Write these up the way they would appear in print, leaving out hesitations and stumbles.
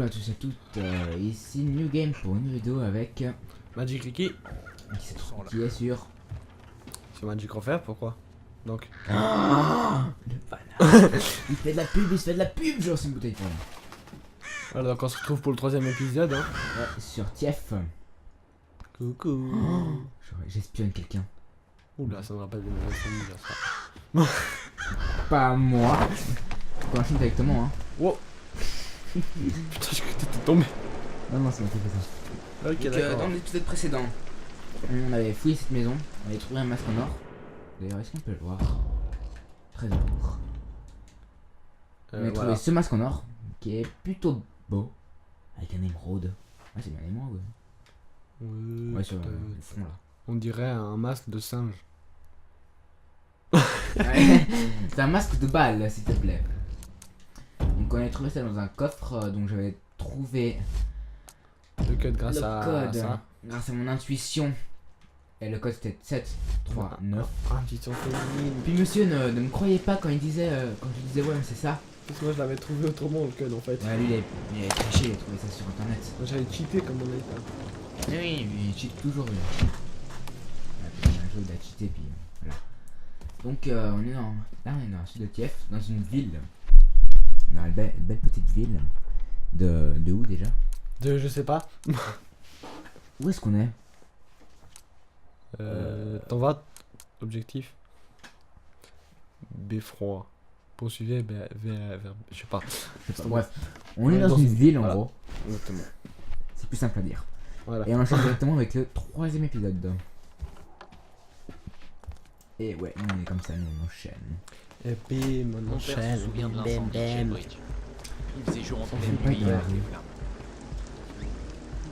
à tous et à toutes, ici New Game pour une vidéo avec Magic Ricky qui est sur sur Magic Refaire, pourquoi? Donc. le banane. Il fait de la pub, il se fait de la pub, genre c'est une bouteille pour moi. Voilà, donc on se retrouve pour le 3ème épisode. Hein. Ouais, sur TF. Coucou. J'espionne quelqu'un. Oula, ça me rappelle des mauvaises familles, ça. Pas moi. On enchaîne directement, hein. Wow. Putain, j'ai cru que t'étais tombé. Non, c'est moi qui fais ça. Ok, Donc, d'accord. dans l'épisode précédent, on avait fouillé cette maison, on avait trouvé un masque en or. D'ailleurs, est-ce qu'on peut le voir? Très lourd. On a trouvé ce masque en or qui est plutôt beau, avec un émeraude. Ouais, c'est bien un émeraude. Ouais, sur le fond là. On dirait un masque de singe. Ouais. C'est un masque de balle, s'il te plaît. Donc, on a trouvé ça dans un coffre, donc j'avais trouvé Le code grâce le à code ça. grâce à mon intuition. Et le code c'était 739. Intuition féminine. Puis monsieur ne me croyait pas quand il disait quand je disais ouais mais c'est ça. Parce que moi je l'avais trouvé autrement le code en fait. Ouais, lui il avait triché, il a trouvé ça sur internet. Moi j'avais cheaté comme on a dit. Oui, il cheat toujours lui. Ouais, puis un jour il a cheaté puis voilà. Donc on est dans là on est dans le sud de Kiev, dans une ville. Dans une belle petite ville. De où déjà? Je sais pas. Où est-ce qu'on est? T'en vas. Objectif. Beffroi. Poursuivez vers. Je sais pas. Bref, on est dans une ville en voilà. gros. Exactement. C'est plus simple à dire. Voilà. Et on enchaîne directement avec le 3ème épisode. Et ouais, nous on est comme ça, nous on enchaîne. Et puis mon Mon père se souvient de l'incendie de Shelbridge. Il faisait jour en J'aime pleine pas nuit, y il arriver. était plein.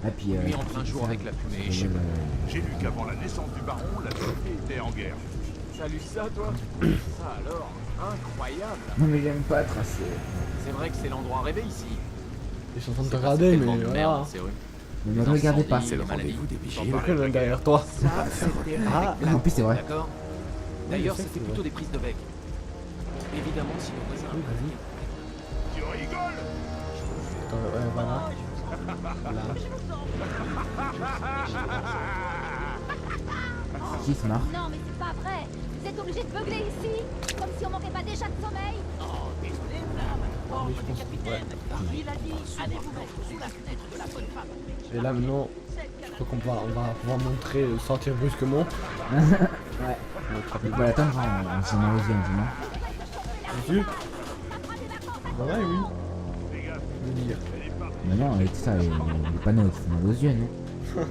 Ah puis Nuit en plein jour avec la fumée, je sais pas. J'ai lu qu'avant la naissance du baron, la société était en guerre. T'as lu ça, toi? Ça alors? Incroyable! Non mais j'aime pas tracer. C'est vrai que c'est l'endroit rêvé ici. Ils sont en train de te C'est regarder, tellement mais de voilà. merde, c'est vrai. Ne me regardez pas. C'est le rendez-vous des Il y a quelqu'un derrière toi. Ça, c'était Ah, En plus c'est vrai. D'accord. D'ailleurs, je sais c'était que c'est plutôt des prises de bec. Évidemment, si nos voisins. oui, vas-y. Tu rigoles? Attends, ouais, voilà. Là. Qui se marre? Non, mais c'est pas vrai. Vous êtes obligé de beugler ici, comme si on manquait pas déjà de sommeil. Mais je pense. Ouais. Et là maintenant, je crois qu'on va pouvoir montrer sortir brusquement. Ouais. Donc voilà, attends, on s'en a revu un moment. Monsieur. Voilà, oui. Je veux dire. Mais non, avec ça, les panneaux ils font mal aux yeux, non? Ouais.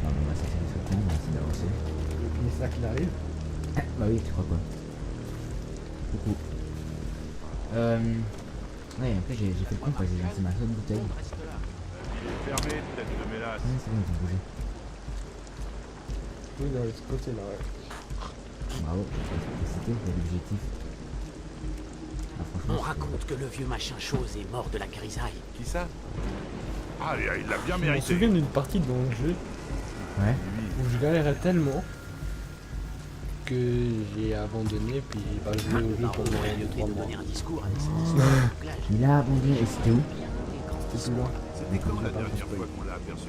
Non, on va sortir les secondes, on va essayer d'avancer. Mais c'est là qu'il arrive. Bah oui, tu crois quoi? Coucou. Ouais, après j'ai fait le con parce que j'ai lancé ma seule bouteille. Fermé, tête de mélasse. C'est bon, ils ont bougé. Oui, dans ce côté là, ouais. Bravo, c'était l'objectif. Ah, On franchement, raconte que le vieux machin chose est mort de la grisaille. Qui ça? Ah, il l'a bien Je me mérité. souviens d'une partie dans le jeu ouais. où je galérais tellement que j'ai abandonné puis bah, je jouais au jeu Baron pendant aurait 2-3 de mois. donner un discours à descendance de bouclage. Il a abandonné et c'était où? C'est plus loin. C'était quand la dernière fois qu'on l'a aperçu?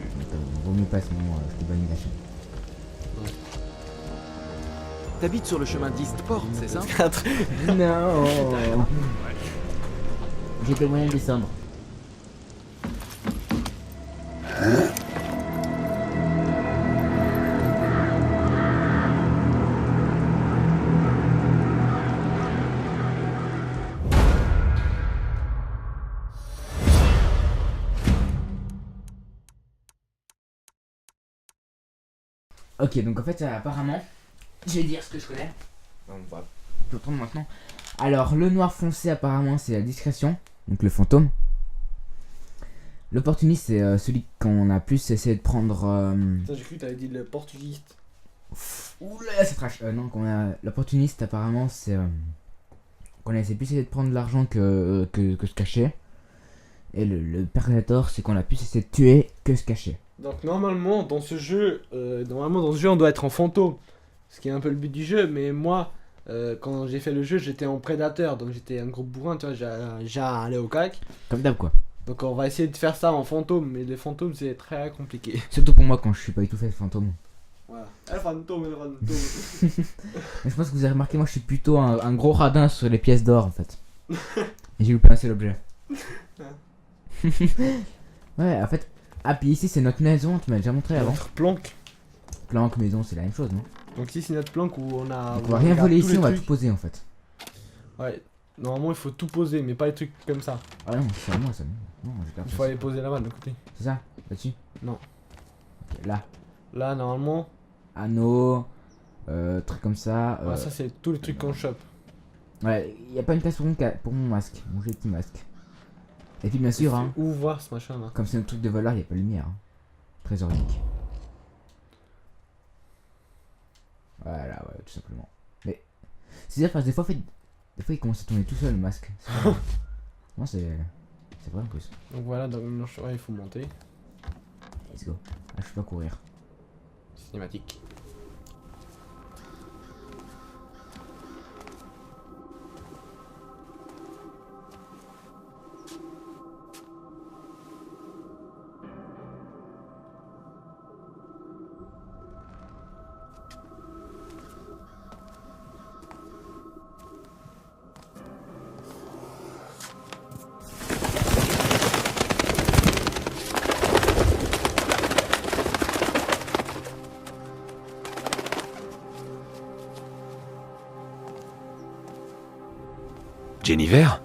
Vaut mieux pas ce moment, je t'ai banni la chaîne. T'habites sur le chemin d'Eastport, c'est ça? Non. J'ai pas moyen de descendre. Ok, donc en fait, apparemment, je vais dire ce que je connais. On va prendre maintenant. Alors, le noir foncé, apparemment, c'est la discrétion, donc le fantôme. L'opportuniste, c'est celui qu'on a plus essayé de prendre. J'ai cru que t'avais dit le portugiste. Oula, c'est trash. Non, qu'on a l'opportuniste, apparemment, c'est qu'on a essayé plus essayer de prendre de l'argent que se cacher. Et le Predator, c'est qu'on a plus essayé de tuer que se cacher. Donc normalement dans ce jeu, on doit être en fantôme, ce qui est un peu le but du jeu. Mais moi, quand j'ai fait le jeu, j'étais en prédateur, donc j'étais un gros bourrin, tu vois, j'ai allé au cac. Comme d'hab quoi. Donc on va essayer de faire ça en fantôme, mais les fantômes c'est très compliqué. Surtout pour moi quand je suis pas du tout fait fantôme. Voilà. Le fantôme. Mais je pense que vous avez remarqué, moi je suis plutôt un gros radin sur les pièces d'or en fait. Et j'ai loupé un seul objet. Ouais, en fait. Ah, puis ici c'est notre maison, tu m'as déjà montré avant. Notre planque. Planque, maison, c'est la même chose, non? Donc ici c'est notre planque où on a... Donc on va rien garde voler tous ici, les on va trucs. tout poser en fait. Ouais, normalement il faut tout poser, mais pas les trucs comme ça. Ah non, c'est à moi ça. Non, j'ai Il perdu. faut aller poser là-bas de l'autre côté. C'est ça? Là-dessus? Non. Ok, là. Là normalement, Anneau, truc comme ça. ouais, ça c'est tous les trucs qu'on chope. Ouais, y a pas une place pour mon masque, mon joli petit masque. Et puis bien sûr, hein, Où voir ce machin là? comme c'est un truc de voleur, y a pas de lumière. Hein. Trésor unique. Voilà, ouais, tout simplement. Mais, c'est-à-dire, parce que des fois il commence à tourner tout seul le masque. Moi c'est vrai en plus. Donc voilà, donc ouais, il faut monter. Let's go. Ah, je peux pas courir. Cinématique. Jennifer?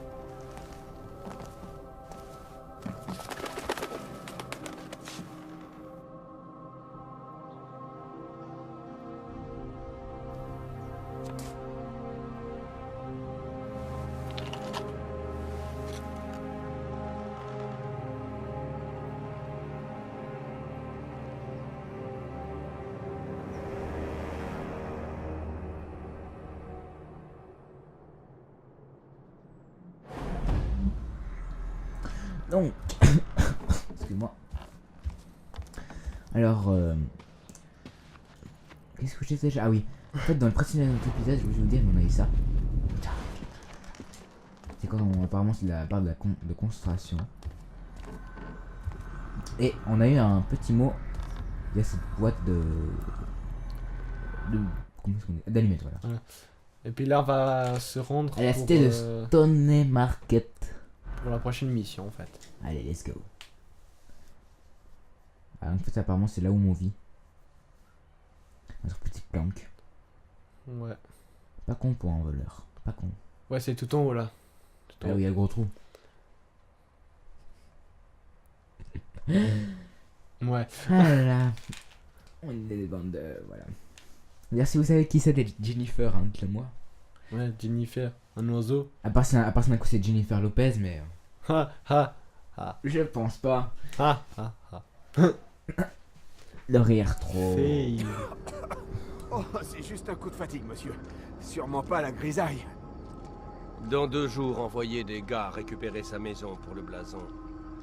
Donc, excuse-moi. Alors, qu'est-ce que j'ai fait déjà? Ah oui, en fait, dans le précédent épisode, je voulais vous dire, on a eu ça. C'est quand apparemment c'est la barre de concentration. Et on a eu un petit mot. Il y a cette boîte comment est-ce qu'on dit? D'allumettes, voilà. Et puis là on va se rendre À la pour, cité de Stone Market. pour la prochaine mission en fait. Allez, let's go. Ah, en fait, apparemment, c'est là où on vit. Notre petite planque. Ouais. Pas con pour un voleur. Pas con. Ouais, c'est tout en haut là. Tout en Ah haut. oui, il y a le gros trou. Ouais. Ah là. On est des bandes de... Voilà. D'ailleurs, si vous savez qui c'est Jennifer, hein, dites-le-moi. Ouais, Jennifer, un oiseau. À part si d'un coup c'est Jennifer Lopez, mais... Ha ha ha. je pense pas. Ha ha ha. Le rire trop... Fail. Oh, c'est juste un coup de fatigue, monsieur. Sûrement pas la grisaille. Dans 2 jours, envoyez des gars récupérer sa maison pour le blason.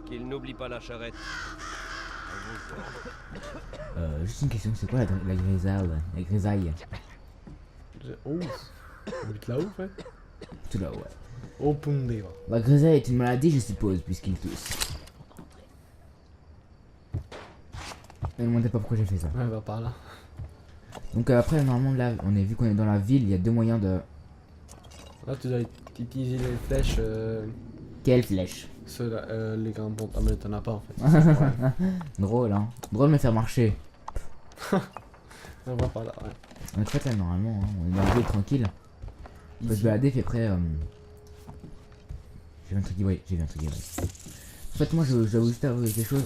Qu'il n'oublie pas la charrette. Juste une question, c'est quoi la grisaille? La grisaille? Oh. On habite là-haut, en fait. Tout là, ouais. Oh, Pundeva. La grisaille est une maladie, je suppose, puisqu'il tousse. Ne me demandez pas pourquoi j'ai fait ça. Ouais, va par là. Donc après, normalement, là, vu qu'on est dans la ville, il y a 2 moyens de... Là, tu dois utiliser les flèches. Quelle flèche? Ceux-là, les grimpantes. Ah, mais t'en as pas en fait. Drôle, hein. Drôle de me faire marcher. On va par là, ouais. En fait, là, normalement, hein, on est dans la ville tranquille. On peut se balader, puis après... J'ai vu un truc qui brille, En fait, moi, je dois juste avouer quelque chose.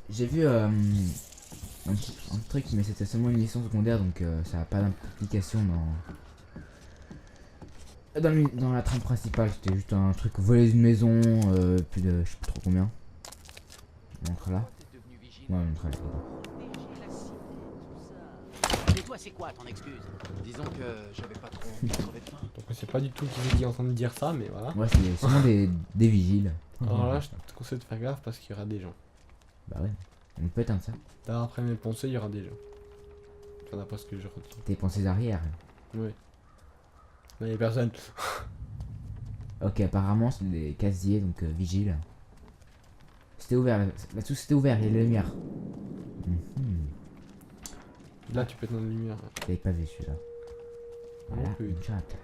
J'ai vu un truc, mais c'était seulement une mission secondaire, donc ça n'a pas d'implication dans la trame principale. C'était juste un truc voler une maison, plus de je sais plus trop combien. On entre là. Ouais, on entre là. Et toi, c'est quoi ton excuse? Disons que j'avais pas trop envie de crever de faim. Donc, c'est pas du tout qui est en train de dire ça, mais voilà. Ouais, c'est sûrement des vigiles. Alors là, je te conseille de faire gaffe parce qu'il y aura des gens. Bah ouais, on peut éteindre ça. Là, après mes pensées, il y aura des gens. Enfin, d'après ce que je retiens. Tes pensées arrière. Ouais. Là, y'a personne. Ok, apparemment c'est des casiers, donc vigile. C'était ouvert, là-dessous c'était ouvert, il y a la lumière. Là, tu peux être dans la lumière. J'avais pas vu celui-là. Voilà, plus. une chatte.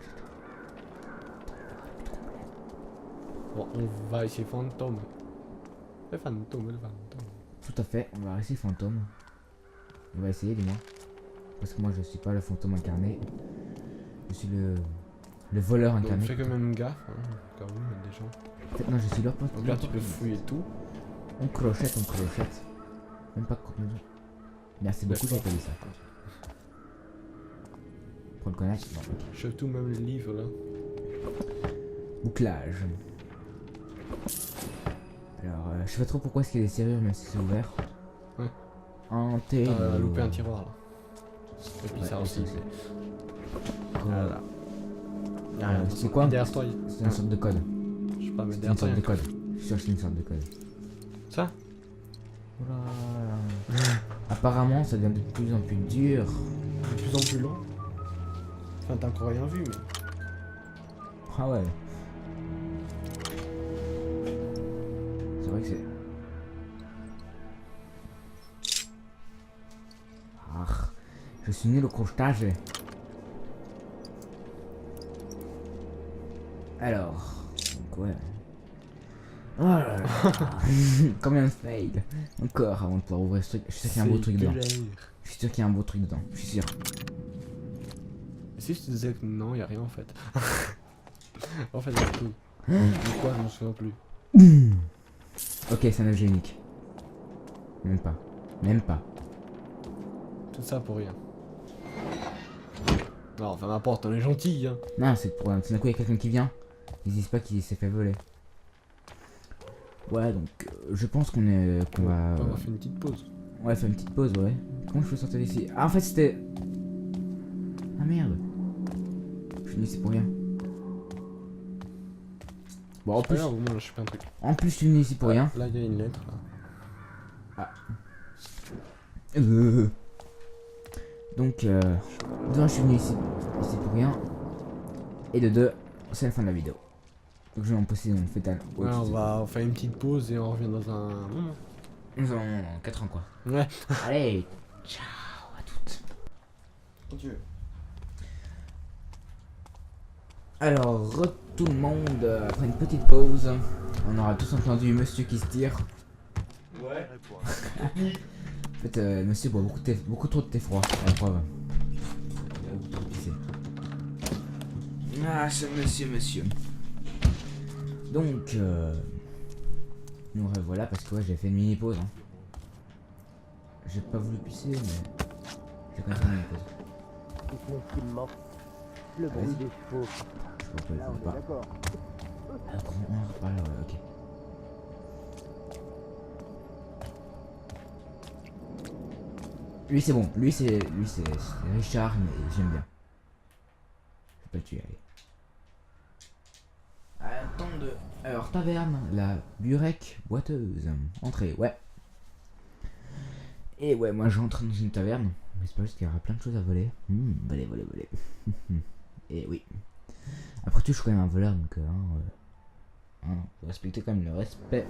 Bon, on va essayer fantôme. Le fantôme, le fantôme. Tout à fait, on va rester fantôme. On va essayer du moins. Parce que moi je suis pas le fantôme incarné. Je suis le voleur Donc, incarné. fais quand même gaffe, hein, quand même, il y a des gens. En fait, non, je suis leur pote. Donc là, tu peux fouiller tout. On crochette, on crochette. Même pas combinaison. Merci beaucoup, j'ai pas dit ça. Pour le connaître, non. Ok. Je tout, même les livres là. Bouclage. Alors, je sais pas trop pourquoi est-ce qu'il y a des serrures même si c'est ouvert. Ouais. Hanté. T'as loupé un tiroir là. Et puis Ouais, ça aussi. Voilà. C'est C'est quoi derrière toi? C'est une sorte de code. Je sais pas, mais C'est derrière une toi. sorte de y a un code. Je suis sûr que c'est une sorte de code. Ça? Oula. Apparemment, ça devient de plus en plus dur. De plus en plus long. Enfin, t'as encore rien vu, mais. Ah ouais. C'est vrai que c'est... Ah, je suis nul au crochetage. Alors, donc ouais. Oh là là. Combien de fails encore avant de pouvoir ouvrir ce truc. Je suis sûr qu'il y a un beau truc dedans. Je suis sûr qu'il y a un beau truc dedans. Je suis sûr. Et si je te disais que non, y a rien en fait. En fait, y'a tout. Mais quoi, je m'en souviens plus. Ok, c'est un objet unique. Même pas. Même pas. Tout ça pour rien. Non, enfin, n'importe, on est gentil, hein. Non, c'est pour un d'un coup, il y a quelqu'un qui vient. Ils disent pas qu'il s'est fait voler. Ouais, donc je pense qu'on va. On va faire une petite pause. Ouais, faire une petite pause, ouais. Comment je peux sortir d'ici? Ah, en fait, c'était. Ah merde. Je suis venu ici pour rien. Bon, en plus, Regarde, au moins, je fais un truc. en plus, je suis venu ici pour rien. Là, il y a une lettre. Là. Donc, de un, je suis venu ici pour rien. Et de deux, c'est la fin de la vidéo. Donc, je vais m'en poster dans le fétal. Ouais, on va faire une petite pause et on revient dans un. Nous avons 4 ans, quoi. Ouais. Allez, ciao à toutes. Quand tu veux. Alors, tout le monde, après une petite pause, on aura tous entendu monsieur qui se tire. Ouais. En fait, monsieur boit beaucoup trop de thé froid, à la preuve. Il a beaucoup trop pissé. Ah, ce monsieur. Donc, nous revoilà parce que ouais, j'ai fait une mini pause. Hein. J'ai pas voulu pisser, mais j'ai quand même fait une mini pause. Le bruit Vas-y. des chevaux. Je vois Là, on est pas. d'accord. Ah, comment on reparle, ouais, ok. Lui c'est bon, lui c'est Richard, mais j'aime bien. Je vais pas le tuer, allez. Attends de... Alors, taverne, la burek boiteuse. Entrée, ouais. Et ouais, moi j'entre dans une taverne. Mais c'est pas juste qu'il y aura plein de choses à voler. Voler. Et oui. Après tout, je suis quand même un voleur, donc vous respectez quand même le respect.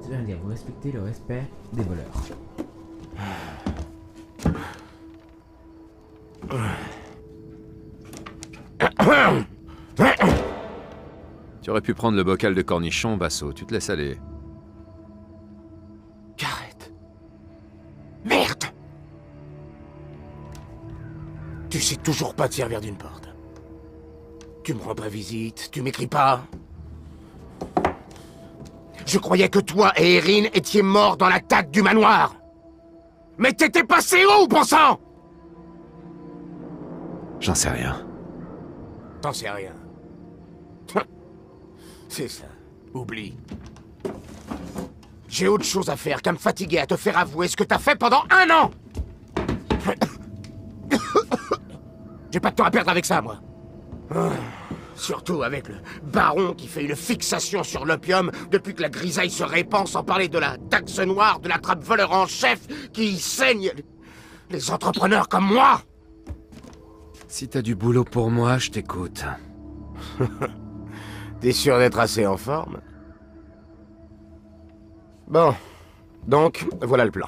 C'est bien de dire, vous respectez le respect des voleurs. Tu aurais pu prendre le bocal de cornichon, Basso. Tu te laisses aller. Garrett. Merde! Tu sais toujours pas te servir d'une porte. Tu me rends pas visite, tu m'écris pas. Je croyais que toi et Erin étiez morts dans l'attaque du manoir. Mais t'étais passé où, bon sang? J'en sais rien. T'en sais rien. C'est ça. Oublie. J'ai autre chose à faire qu'à me fatiguer à te faire avouer ce que t'as fait pendant 1 an. J'ai pas de temps à perdre avec ça, moi. Surtout avec le baron qui fait une fixation sur l'opium depuis que la grisaille se répand, sans parler de la taxe noire, de la trappe voleur en chef qui saigne les entrepreneurs comme moi. Si t'as du boulot pour moi, je t'écoute. T'es sûr d'être assez en forme? Bon. Donc, voilà le plan.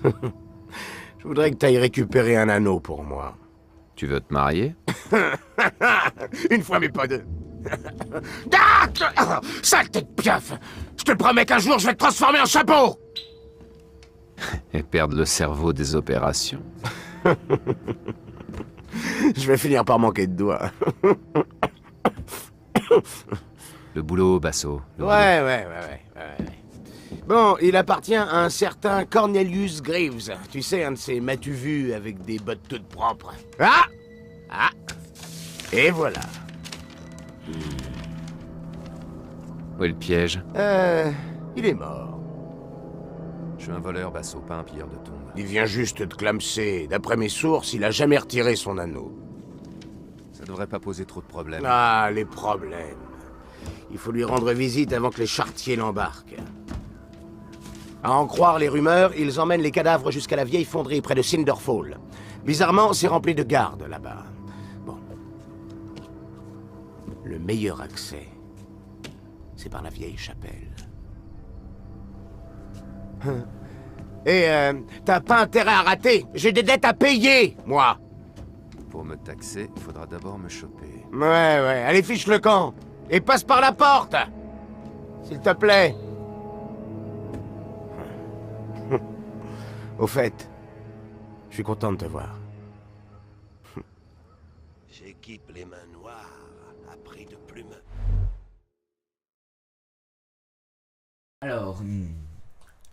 Je voudrais que t'ailles récupérer un anneau pour moi. Tu veux te marier? Une fois, mais pas deux. Ah, saleté de pieuf! Je te promets qu'un jour, je vais te transformer en chapeau! Et perdre le cerveau des opérations? Je vais finir par manquer de doigts. Le boulot, Basso. Ouais. Bon, il appartient à un certain Cornelius Greaves. Tu sais, un de ces m'as-tu-vu avec des bottes toutes propres. Ah! Et voilà. Où est le piège? Il est mort. Je suis un voleur, Basso, pas un pilleur de tombes. Il vient juste de clamser. D'après mes sources, il a jamais retiré son anneau. Ça devrait pas poser trop de problèmes. Ah, les problèmes. Il faut lui rendre visite avant que les charretiers l'embarquent. À en croire les rumeurs, ils emmènent les cadavres jusqu'à la vieille fonderie près de Cinderfall. Bizarrement, c'est rempli de gardes là-bas. Bon. Le meilleur accès, c'est par la vieille chapelle. Et t'as pas intérêt à rater. J'ai des dettes à payer, moi. Pour me taxer, il faudra d'abord me choper. Ouais. Allez, fiche le camp. Et passe par la porte. S'il te plaît. Au fait, je suis content de te voir. J'équipe les mains noires à prix de plume. Alors,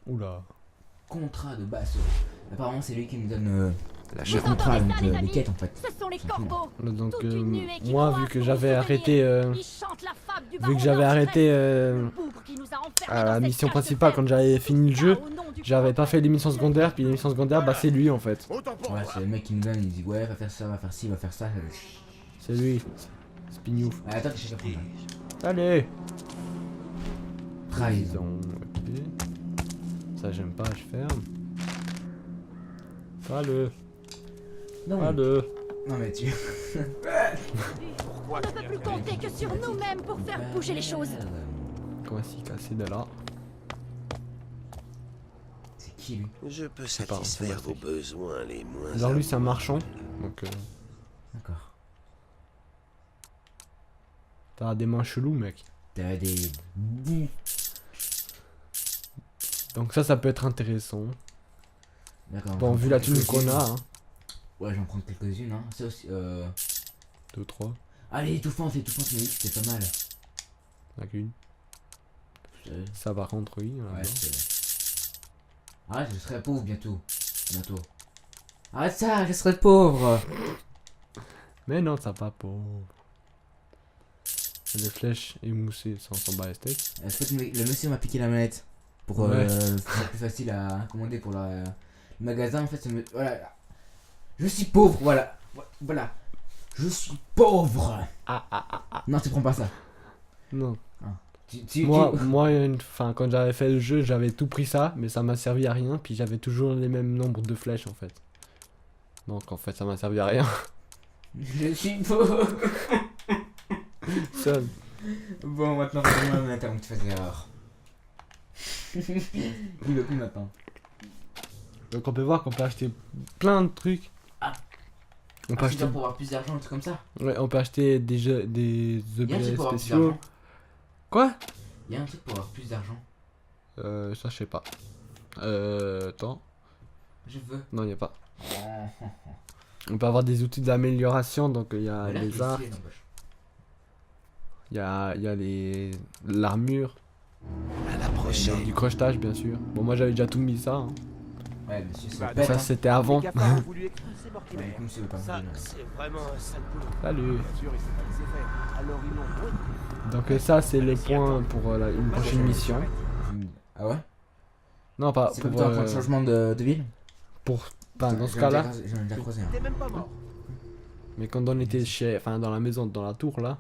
Oula. contrat de Basso. Apparemment, c'est lui qui nous donne La le chef. contrat, donc les les amis, quêtes en fait. Ce sont les corbeaux. Donc Toute une nuée qui moi croise vu que pour j'avais nous arrêté Ils chantent la fable du vu baron que j'avais d'Orstrel, arrêté le bougre qui nous a enfermés à dans la cette mission cage de principale fer. quand j'avais fini le jeu, Au nom du j'avais pas camp. fait les missions secondaires, puis les missions secondaires bah c'est lui en fait. Autant pour Ouais, moi. c'est le mec qui nous donne, il dit ouais, va faire ça, va faire ci, va faire ça. C'est lui. Spignouf. Ouais, attends, je sais pas. Allez. Trahison. Ok. Ça j'aime pas, je ferme. Pas-le. Non, Pas-le. non mais tu. On ne peut plus compter que sur nous-mêmes pour faire bouger les choses. Comment s'y casser de là? C'est qui lui? Je peux pas, satisfaire c'est vos besoins les moins... Alors lui c'est un marchand. Donc D'accord. t'as des mains cheloues mec. T'as des. Donc ça peut être intéressant. D'accord. Bon j'en vu prends la tenue qu'on a quelques-unes. hein. Ouais, j'en prends quelques-unes, hein. Ça aussi, 2, 3. Allez, étouffante, mais oui, c'était pas mal. Avec une. Euh, Ça va rentrer oui. Ouais, là-dedans. c'est. Arrête, je serai pauvre bientôt. Bientôt. Arrête ça, je serai pauvre. Mais non, ça va pas. Les flèches émoussées, ça on s'en bat les steaks. En fait, le monsieur m'a piqué la manette. Pour Ouais. faire plus facile à commander pour le magasin. En fait, ça me. Voilà. Je suis pauvre, voilà. Voilà. Je suis pauvre. Non, tu prends pas ça. Non. Tu- Moi, quand j'avais fait le jeu, j'avais tout pris ça, mais ça m'a servi à rien, puis j'avais toujours les mêmes nombres de flèches en fait. Donc en fait, ça m'a servi à rien. Je suis pauvre. Seul. Bon, maintenant, vraiment la manette avant que tu fasses l'erreur. Il veut plus maintenant. Donc on peut voir qu'on peut acheter plein de trucs. Ah. On peut acheter, pour avoir plus d'argent, un truc comme ça. ouais, on peut acheter des jeux, des Il y a un objets truc pour avoir plus spéciaux. d'argent. Quoi? Il y a un truc pour avoir plus d'argent. Ça je sais pas. Attends. Je veux. Non, y a pas. On peut avoir des outils d'amélioration, donc il y a Là, les c'est arcs, stylé, n'empêche. il y a l'armure, À la et prochaine. du crochetage bien sûr. Bon moi j'avais déjà tout mis ça. Hein. Ouais, monsieur, c'est Bah, bête. Ça hein. c'était avant. Les gafards ont voulu écraser Ouais, Mortimer. comme monsieur veut pas me Ça, dire, non. c'est vraiment un sale boulot. Salut. Bien sûr, il s'est pas laissé faire. Alors ils l'ont brûlé. Donc ça c'est les points pour une prochaine mission. Ah ouais? Non pas C'est pour comme toi pour le changement de ville? enfin, dans ce cas-là. J'en ai déjà croisé. T'es même pas mort. Mais quand on était dans la maison, dans la tour là,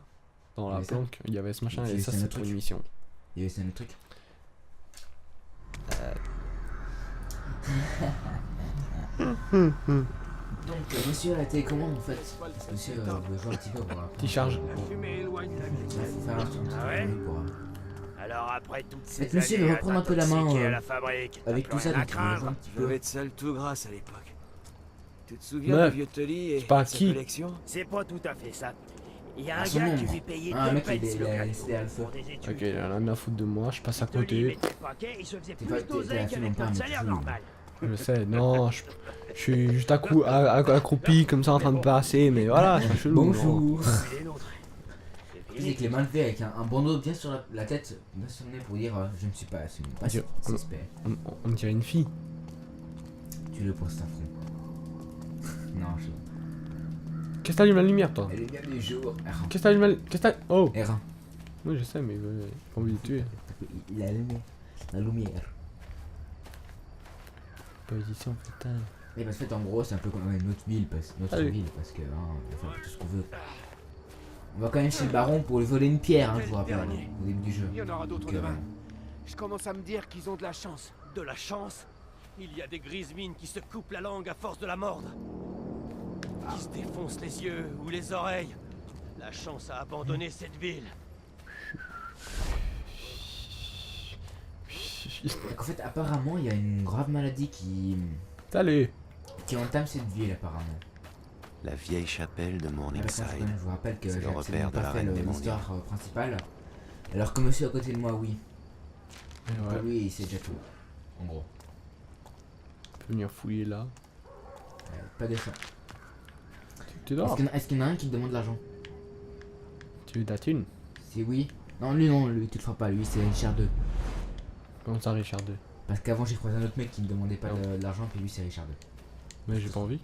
dans la Mais ça. planque, il y avait ce machin C'est- et ça c'est un c'est autre pour une truc. mission. Il y avait ça, un truc. Donc, monsieur à la télécommande en fait. Parce que monsieur veut jouer un petit peu pour. Petit charge. Il faut faire un petit peu pour. Alors après toutes Mais ces monsieur années veut à reprendre un peu la main t'intoxiquer à la fabrique, avec t'as tout plus ça, rien à donc il veut jouer craindre. un petit Je peu. devais être seul tout grâce à l'époque. Tu te souviens Meuf, du vieux Tully et c'est pas sa qui collection? C'est pas tout à fait ça. Il y a Ah, un son gars nom. qui lui payait Ah, un 2 mec, pence il le a cadeau laissé à le feu. pour des études. Ok, il a rien à foutre de moi, je passe à Tully côté. mettait le paquet, il se faisait T'es plus pas- t'es d'oseille à qu'avec longtemps, notre mais salaire toujours. normal. Je sais, non, je suis juste accroupi comme ça en train de passer, mais voilà, c'est chelou. non. Bonjour. Et les nôtres. C'est C'est fini. avec les mains levées avec un bandeau bien sur la tête, bien sur le nez pour dire je ne suis pas assumé. Pas Dieu. suspect. On dirait une fille. Tu le poses ta front. Non, je. Qu'est-ce que t'allumes la lumière, toi? Elle est bien du jour. R1. Qu'est-ce que t'allumes la... Qu'est-ce que t'as... Oh! R1. Oui, je sais, mais j'ai pas envie de tuer. Il a allumé la lumière. Pas ici, en fait. hein. Et parce qu'en fait, en gros, c'est un peu comme notre ville, notre Allez. ville, parce que on va faire tout ce qu'on veut. On va quand même chez le baron pour lui voler une pierre, je vous rappelle, au début du jeu. Il y en aura d'autres Donc, demain. Je commence à me dire qu'ils ont de la chance. De la chance? Il y a des grises mines qui se coupent la langue à force de la mordre. Qui se défoncent les yeux ou les oreilles. La chance a abandonné cette ville. Donc, en fait, apparemment, il y a une grave maladie Salut! qui entame cette ville, apparemment. La vieille chapelle de Ah, Morningside. parce que, je vous rappelle que C'est j'ai le absolument repère de pas la fait reine des l'histoire principale. Alors que monsieur à côté de moi, oui. Et Pour ouais, lui, il sait déjà tout. En gros. on peut venir fouiller là. Pas de ça. Tu Est-ce dors? qu'il y en a un qui me demande de l'argent? Tu veux ta thune? Si oui. Non, lui, tu le feras pas. Lui, c'est Richard 2. Comment ça, Richard 2? Parce qu'avant, j'ai croisé un autre mec qui me demandait pas de l'argent, puis lui, c'est Richard 2. Mais j'ai pas envie.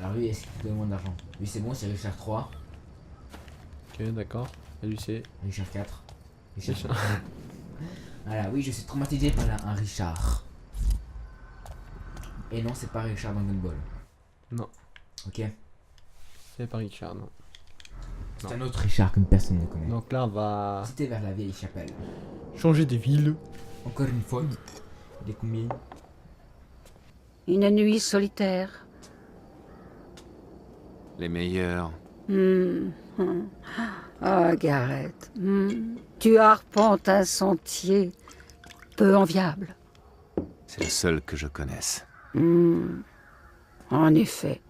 Alors, lui, est-ce qu'il te demande de l'argent? Lui, c'est bon, c'est Richard 3, Ok, d'accord. Et lui, c'est... Richard 4. Richard. Voilà, oui, je suis traumatisé par un Richard. Et non, c'est pas Richard dans Gunball. Non, Ok. c'est pas Richard, non. C'est Non. un autre Richard que personne ne connaît. Donc là, on va C'était vers la vieille chapelle. changer des villes. Encore une fois. Il est combien? Une nuit solitaire. Les meilleurs. Ah, Gareth. Tu arpentes un sentier peu enviable. C'est le seul que je connaisse. En effet.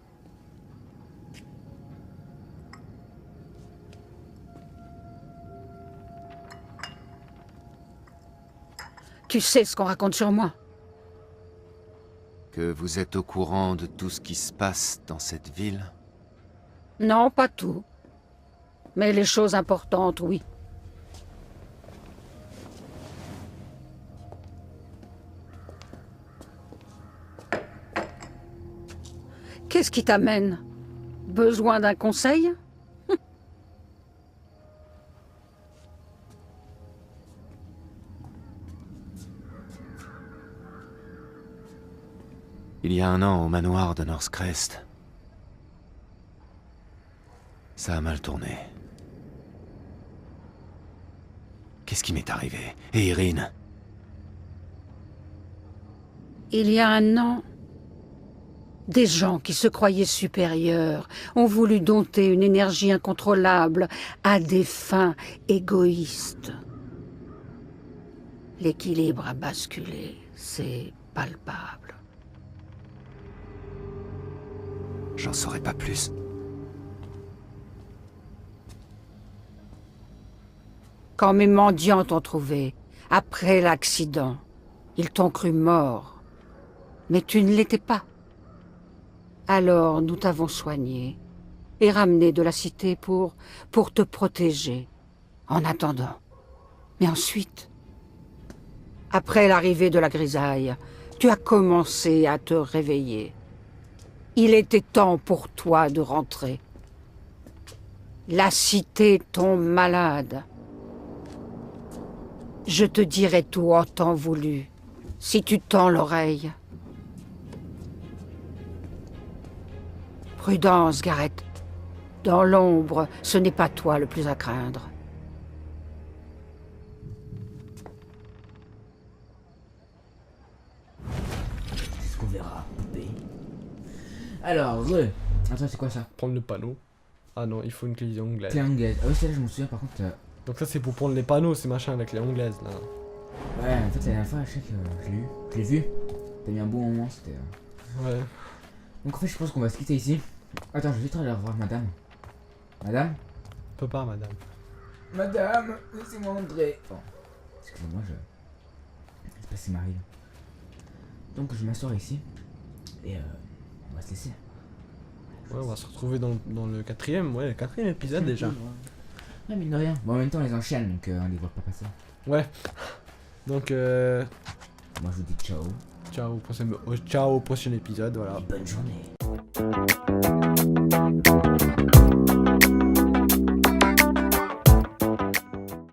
Tu sais ce qu'on raconte sur moi. Que vous êtes au courant de tout ce qui se passe dans cette ville? Non, pas tout. Mais les choses importantes, oui. Qu'est-ce qui t'amène? Besoin d'un conseil? Il y a un an au manoir de Northcrest. Ça a mal tourné. Qu'est-ce qui m'est arrivé? Et Irine? Il y a un an, des gens qui se croyaient supérieurs ont voulu dompter une énergie incontrôlable à des fins égoïstes. L'équilibre a basculé, c'est palpable. J'en saurais pas plus. Quand mes mendiants t'ont trouvé, après l'accident, ils t'ont cru mort. Mais tu ne l'étais pas. Alors nous t'avons soigné et ramené de la cité pour te protéger, en attendant. Mais ensuite, après l'arrivée de la grisaille, tu as commencé à te réveiller. Il était temps pour toi de rentrer. La cité tombe malade. Je te dirai tout en temps voulu, si tu tends l'oreille. Prudence, Gareth. Dans l'ombre, ce n'est pas toi le plus à craindre. C'est ce qu'on verra, poupée. Alors, attends, c'est quoi ça? Prendre le panneau. Ah non, il faut une clé anglaise. Clé anglaise. Ah oui, celle-là, je me souviens par contre. Donc ça c'est pour prendre les panneaux, ces machins, la clé anglaise là. Ouais, en fait, la dernière fois, je sais que je l'ai eu. Je l'ai vu. T'as mis un bon moment, c'était. Ouais. Donc en fait, je pense qu'on va se quitter ici. Attends, je vais vite aller revoir madame. Madame? On peut pas, madame. Madame, laissez-moi entrer. Oh, excusez-moi, je sais pas si m'arrive. Donc je m'assois ici. Et on va se laisser. Ouais, on va se retrouver dans le quatrième, ouais, le quatrième épisode déjà. Ouais, mine de rien. Bon, en même temps, on les enchaîne, donc on les voit pas passer. Ouais. Donc moi je vous dis ciao. Ciao au prochain épisode, voilà. Et bonne journée.